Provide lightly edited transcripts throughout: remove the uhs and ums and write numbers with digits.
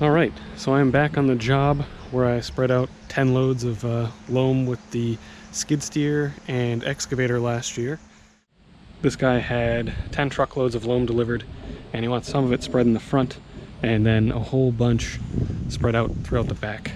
Alright, so I'm back on the job where I spread out 10 loads of loam with the skid steer and excavator last year. This guy had 10 truckloads of loam delivered, and he wants some of it spread in the front and then a whole bunch spread out throughout the back.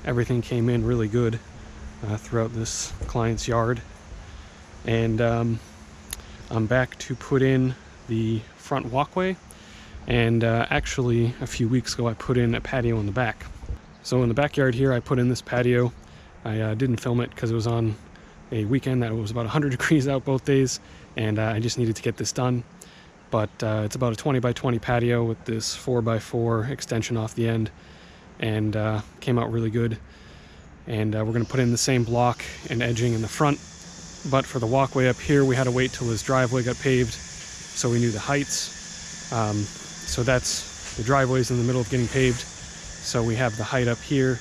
Everything came in really good throughout this client's yard, and I'm back to put in the front walkway, and actually a few weeks ago I put in a patio in the back. So in the backyard here I put in this patio. I didn't film it because it was on a weekend that it was about 100 degrees out both days, and I just needed to get this done. But it's about a 20 by 20 patio with this 4x4 extension off the end, and came out really good. And we're going to put in the same block and edging in the front, but for the walkway up here we had to wait till his driveway got paved so we knew the heights. So that's the driveway's in the middle of getting paved, so we have the height up here,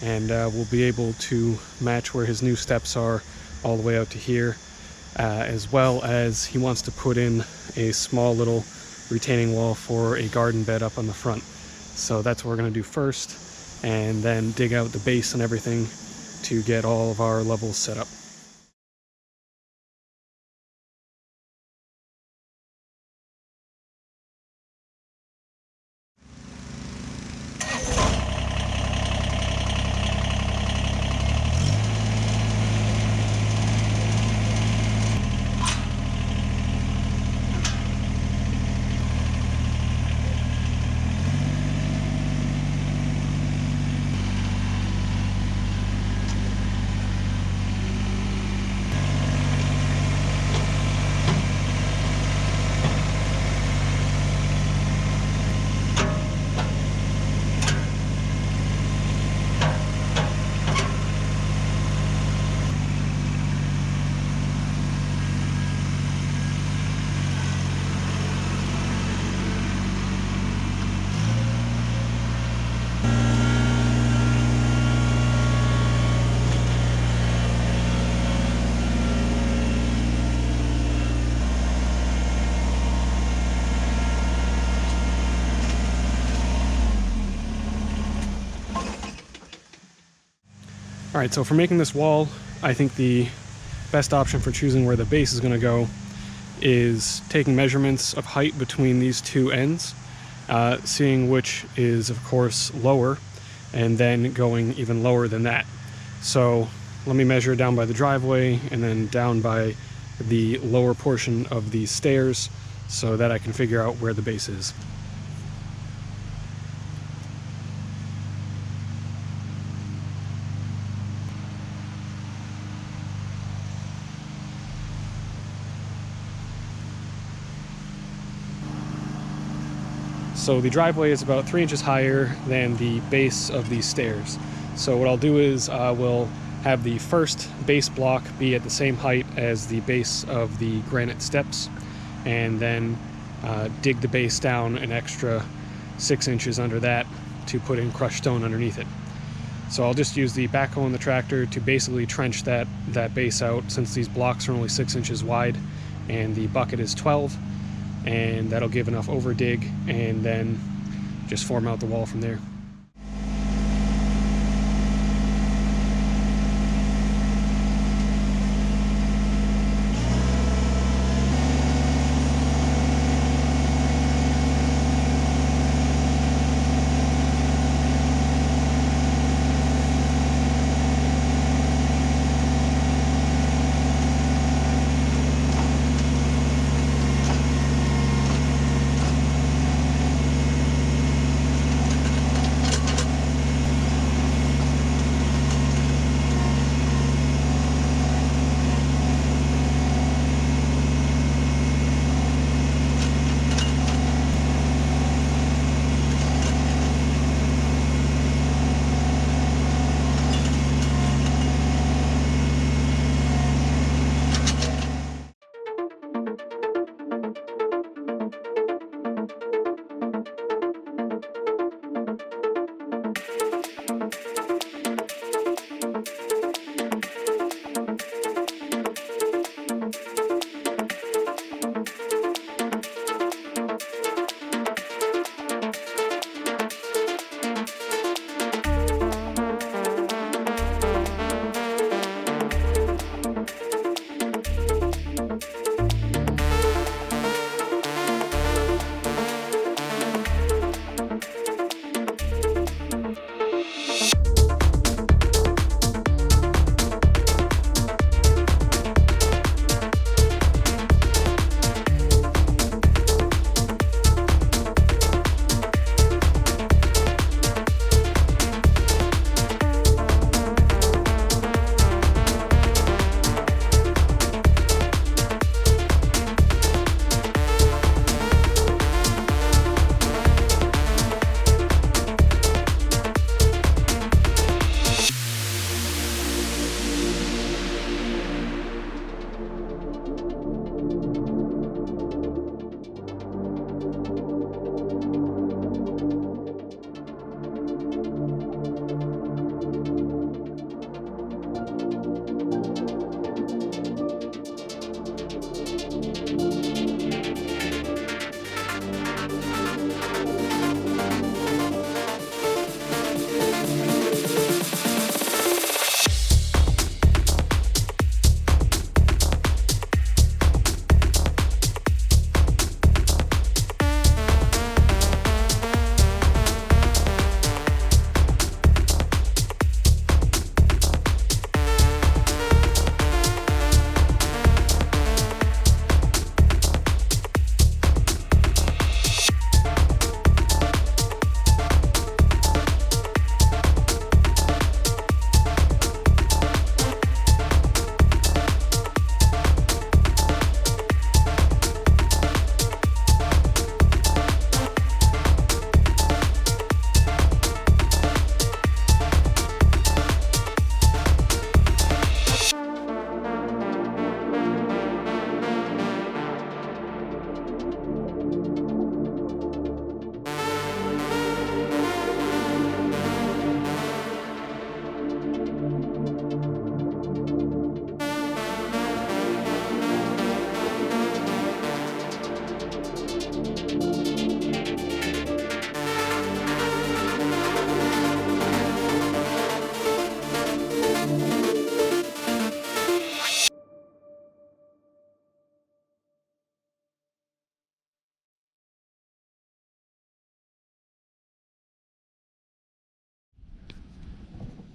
and we'll be able to match where his new steps are all the way out to here, as well as he wants to put in a small little retaining wall for a garden bed up on the front. So that's what we're going to do first, and then dig out the base and everything to get all of our levels set up. Alright, so for making this wall, I think the best option for choosing where the base is going to go is taking measurements of height between these two ends, seeing which is of course lower, and then going even lower than that. So let me measure down by the driveway and then down by the lower portion of these stairs so that I can figure out where the base is. So the driveway is about 3 inches higher than the base of these stairs. So what I'll do is we'll have the first base block be at the same height as the base of the granite steps, and then dig the base down an extra 6 inches under that to put in crushed stone underneath it. So I'll just use the backhoe and the tractor to basically trench that base out, since these blocks are only 6 inches wide and the bucket is 12. And that'll give enough over dig, and then just form out the wall from there.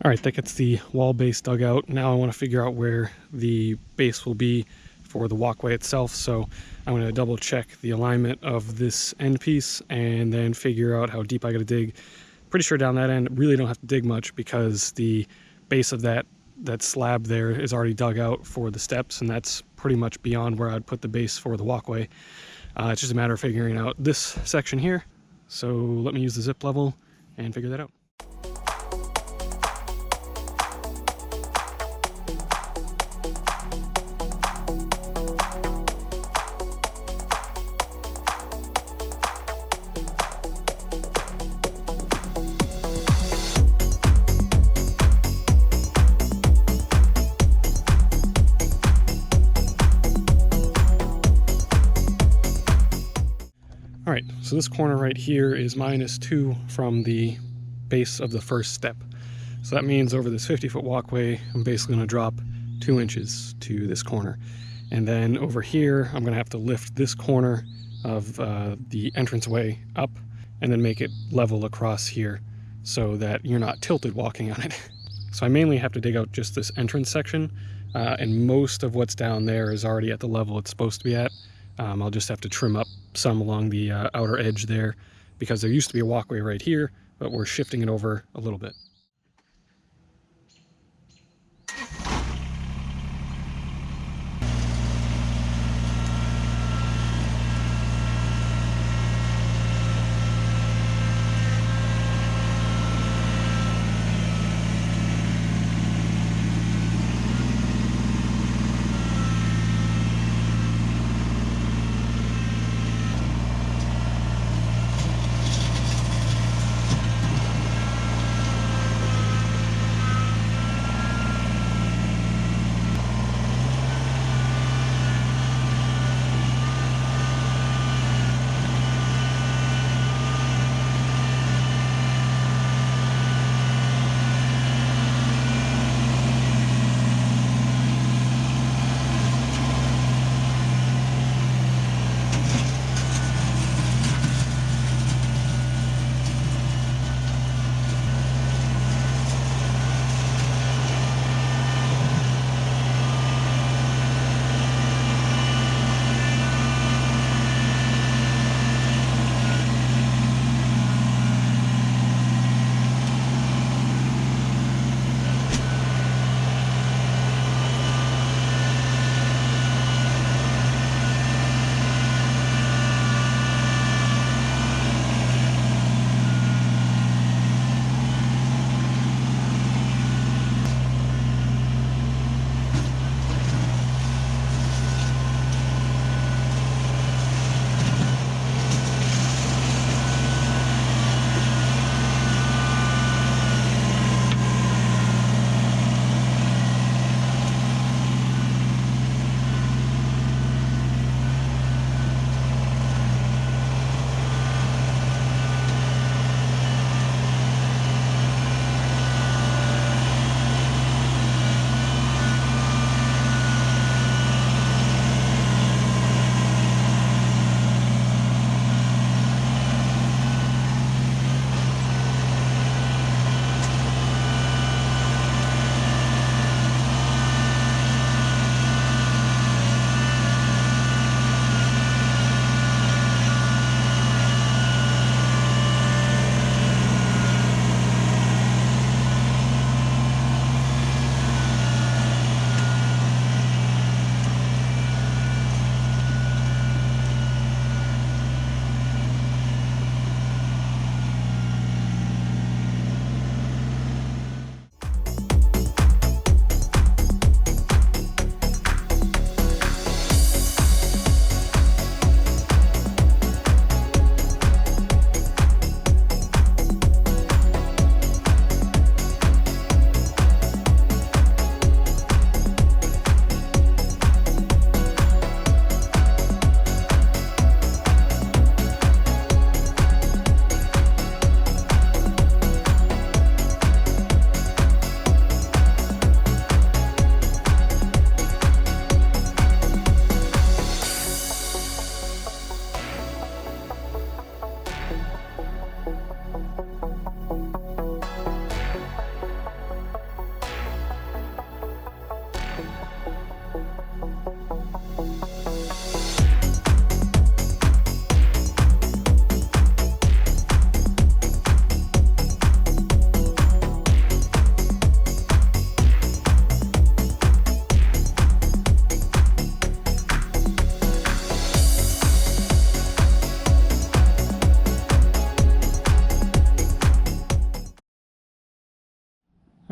All right, that gets the wall base dug out. Now I want to figure out where the base will be for the walkway itself. So I'm going to double check the alignment of this end piece and then figure out how deep I got to dig. Pretty sure down that end, really don't have to dig much because the base of that slab there is already dug out for the steps, and that's pretty much beyond where I'd put the base for the walkway. It's just a matter of figuring out this section here. So let me use the zip level and figure that out. All right, so this corner right here is -2 from the base of the first step. So that means over this 50-foot walkway, I'm basically gonna drop 2 inches to this corner. And then over here, I'm gonna have to lift this corner of the entranceway up and then make it level across here so that you're not tilted walking on it. So I mainly have to dig out just this entrance section, and most of what's down there is already at the level it's supposed to be at. I'll just have to trim up some along the outer edge there because there used to be a walkway right here, but we're shifting it over a little bit.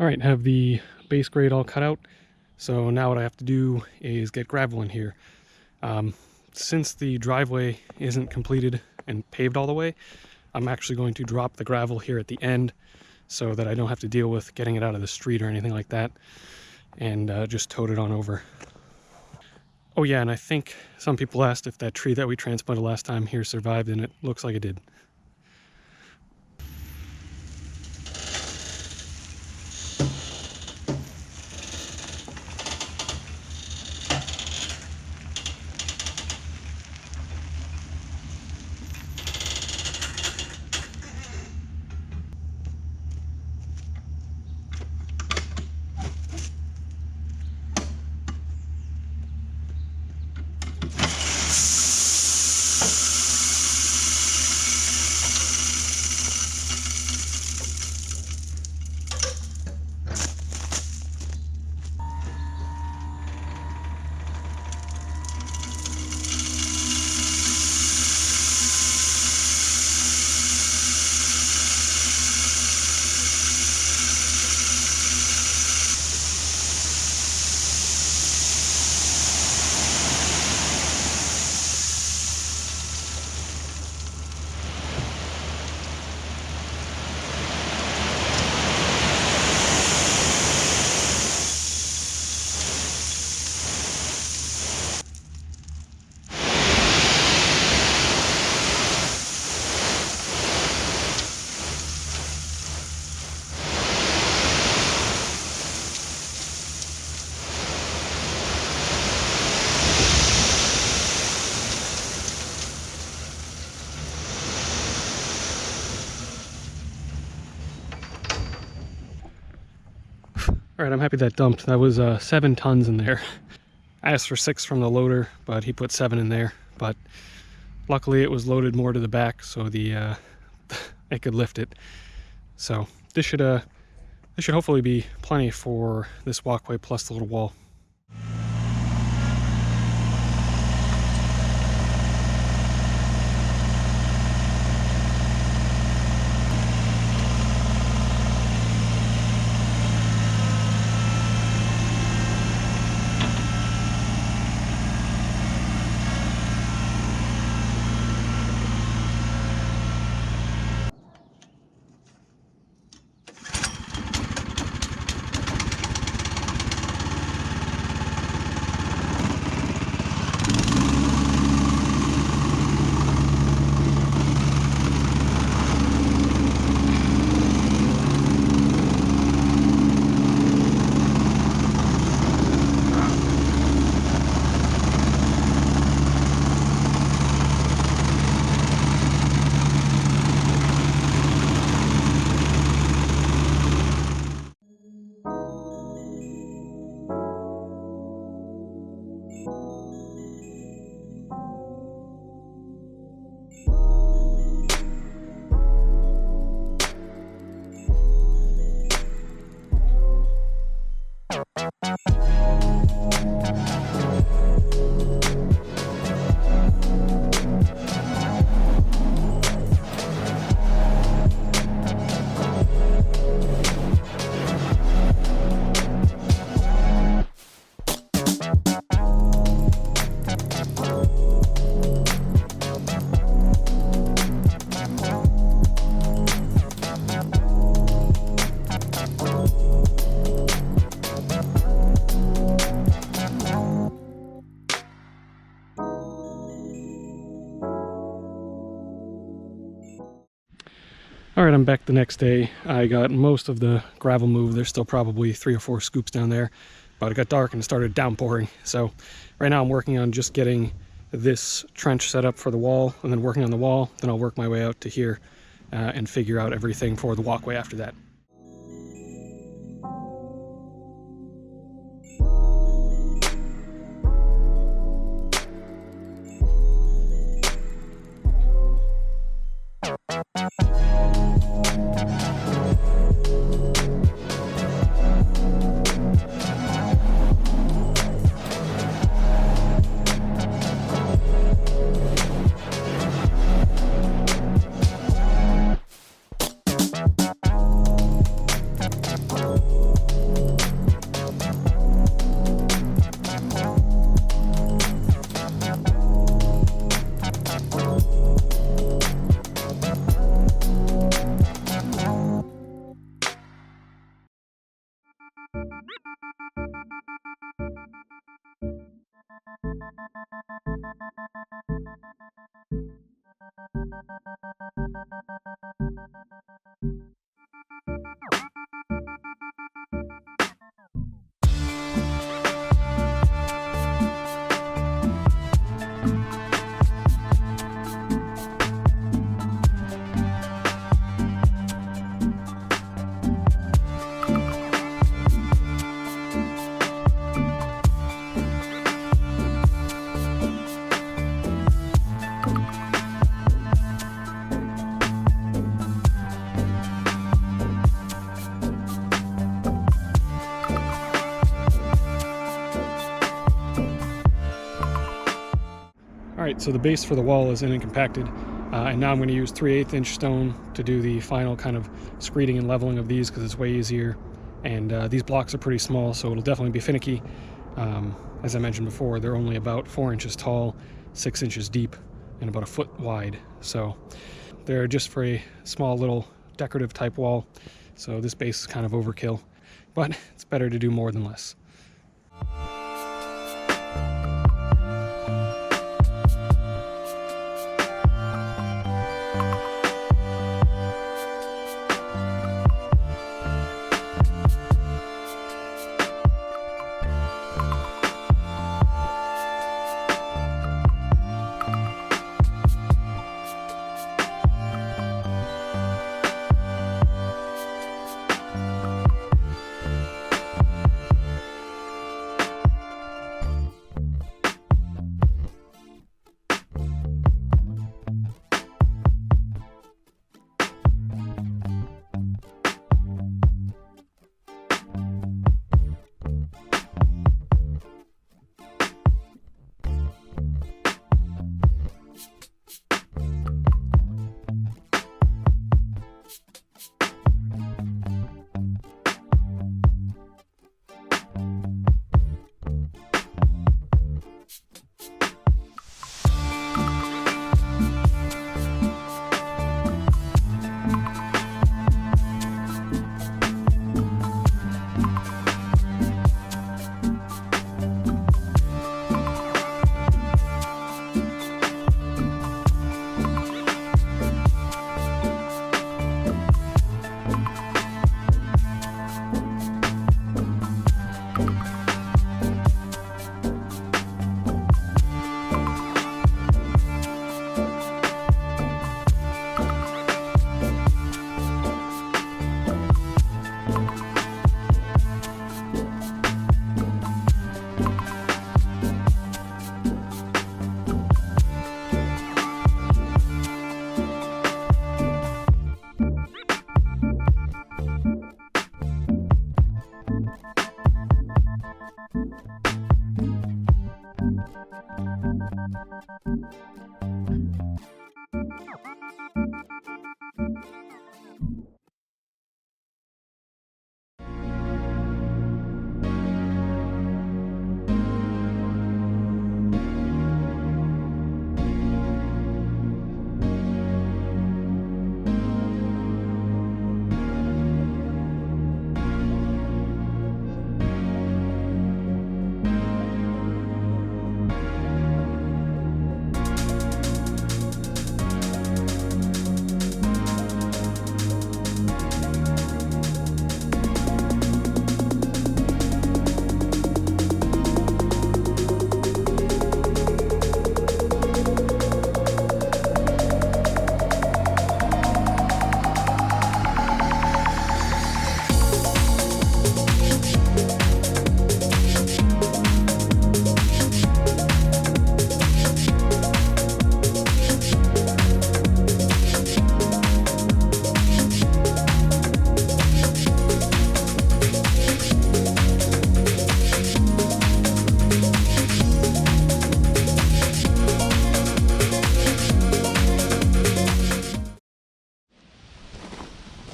All right, have the base grade all cut out. So now what I have to do is get gravel in here. Since the driveway isn't completed and paved all the way, I'm actually going to drop the gravel here at the end so that I don't have to deal with getting it out of the street or anything like that, and just tote it on over. Oh yeah, and I think some people asked if that tree that we transplanted last time here survived, and it looks like it did. All right, I'm happy that dumped. That was 7 tons in there. I asked for 6 from the loader, but he put 7 in there. But luckily it was loaded more to the back, so the it could lift it. So this should hopefully be plenty for this walkway plus the little wall. Alright, I'm back the next day. I got most of the gravel moved. There's still probably 3 or 4 scoops down there, but it got dark and it started downpouring. So right now I'm working on just getting this trench set up for the wall, and then working on the wall. Then I'll work my way out to here and figure out everything for the walkway after that. Alright, so the base for the wall is in and compacted, and now I'm going to use 3/8 inch stone to do the final kind of screeding and leveling of these because it's way easier. And these blocks are pretty small, so it'll definitely be finicky. As I mentioned before, they're only about 4 inches tall, 6 inches deep, and about a foot wide. So they're just for a small little decorative type wall. So this base is kind of overkill, but it's better to do more than less.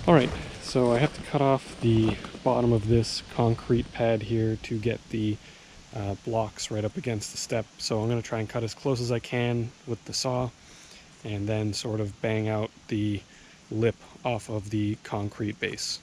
Alright, so I have to cut off the bottom of this concrete pad here to get the blocks right up against the step. So I'm going to try and cut as close as I can with the saw and then sort of bang out the lip off of the concrete base.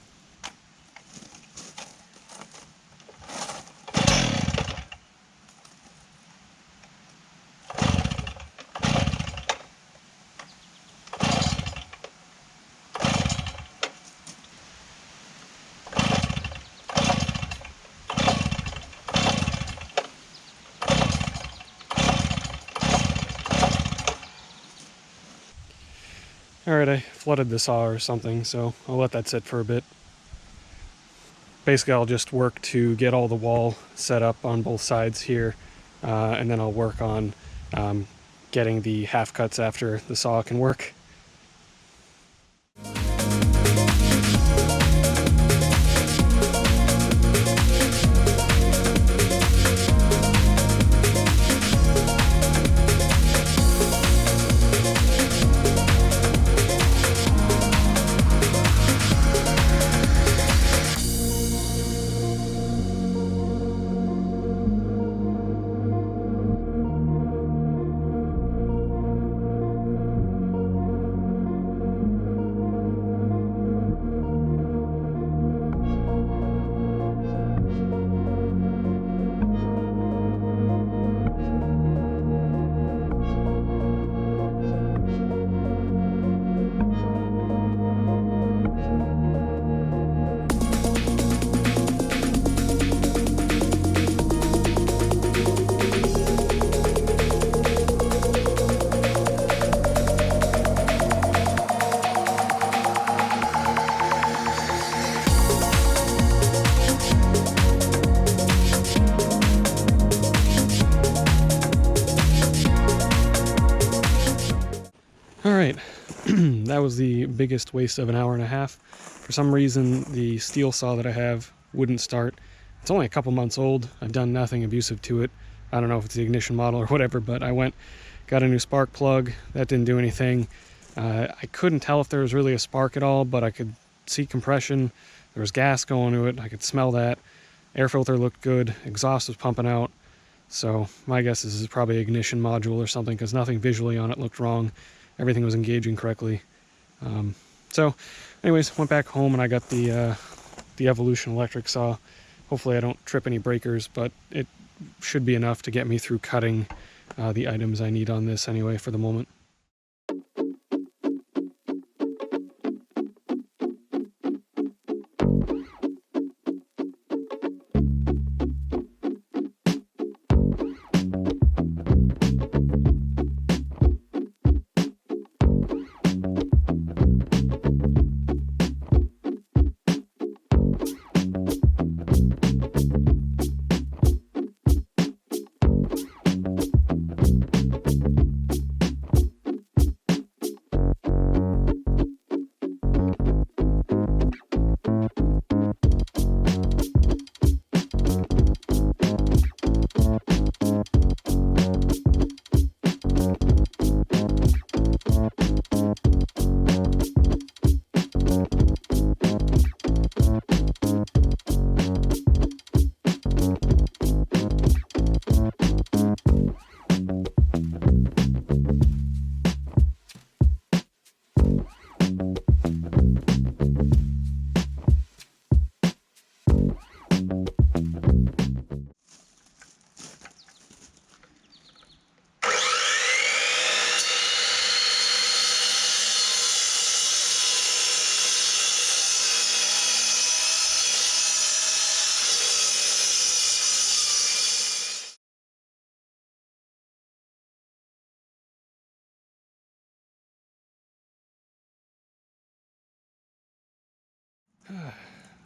Alright, I flooded the saw or something, so I'll let that sit for a bit. Basically, I'll just work to get all the wall set up on both sides here, and then I'll work on getting the half cuts after the saw can work. Alright, that was the biggest waste of an hour and a half. For some reason, the steel saw that I have wouldn't start. It's only a couple months old. I've done nothing abusive to it. I don't know if it's the ignition model or whatever, but I got a new spark plug. That didn't do anything. I couldn't tell if there was really a spark at all, but I could see compression. There was gas going to it. I could smell that. Air filter looked good. Exhaust was pumping out. So my guess is this is probably an ignition module or something, because nothing visually on it looked wrong. Everything was engaging correctly. So anyways, went back home and I got the Evolution electric saw. Hopefully I don't trip any breakers, but it should be enough to get me through cutting the items I need on this anyway for the moment.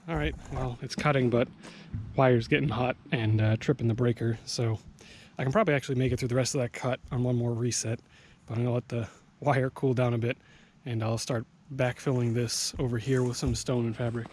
All right, well, it's cutting, but wire's getting hot and tripping the breaker, so I can probably actually make it through the rest of that cut on one more reset, but I'm gonna let the wire cool down a bit and I'll start backfilling this over here with some stone and fabric.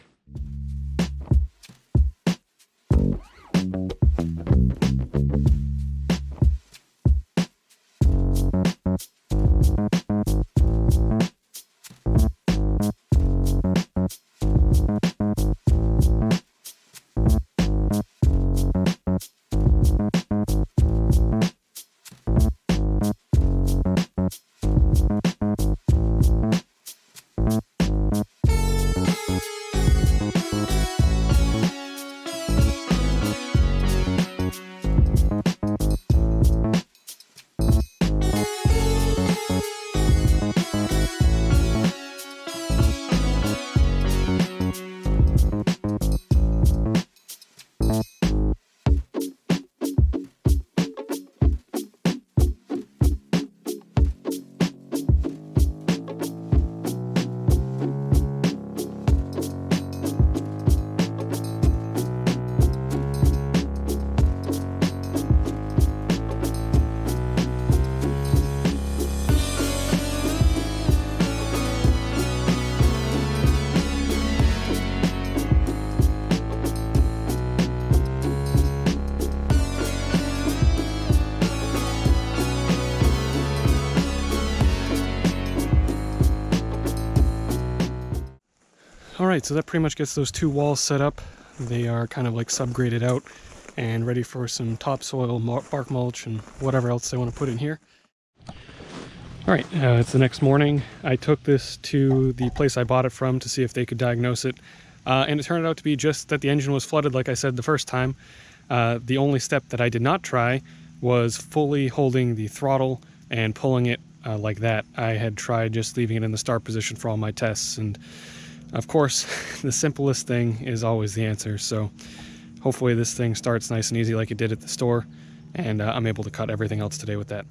Alright, so that pretty much gets those two walls set up. They are kind of like subgraded out and ready for some topsoil, bark mulch, and whatever else they want to put in here. Alright, it's the next morning. I took this to the place I bought it from to see if they could diagnose it. And it turned out to be just that the engine was flooded, like I said the first time. The only step that I did not try was fully holding the throttle and pulling it like that. I had tried just leaving it in the start position for all my tests, and of course, the simplest thing is always the answer, so hopefully this thing starts nice and easy like it did at the store, and I'm able to cut everything else today with that.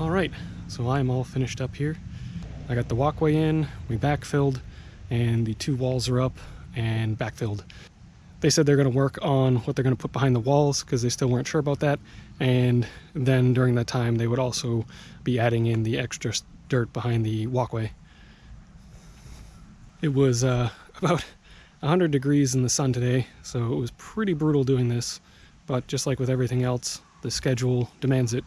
All right, so I'm all finished up here. I got the walkway in, we backfilled, and the 2 walls are up and backfilled. They said they're going to work on what they're going to put behind the walls because they still weren't sure about that. And then during that time, they would also be adding in the extra dirt behind the walkway. It was about 100 degrees in the sun today, so it was pretty brutal doing this. But just like with everything else, the schedule demands it.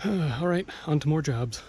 All right, on to more jobs.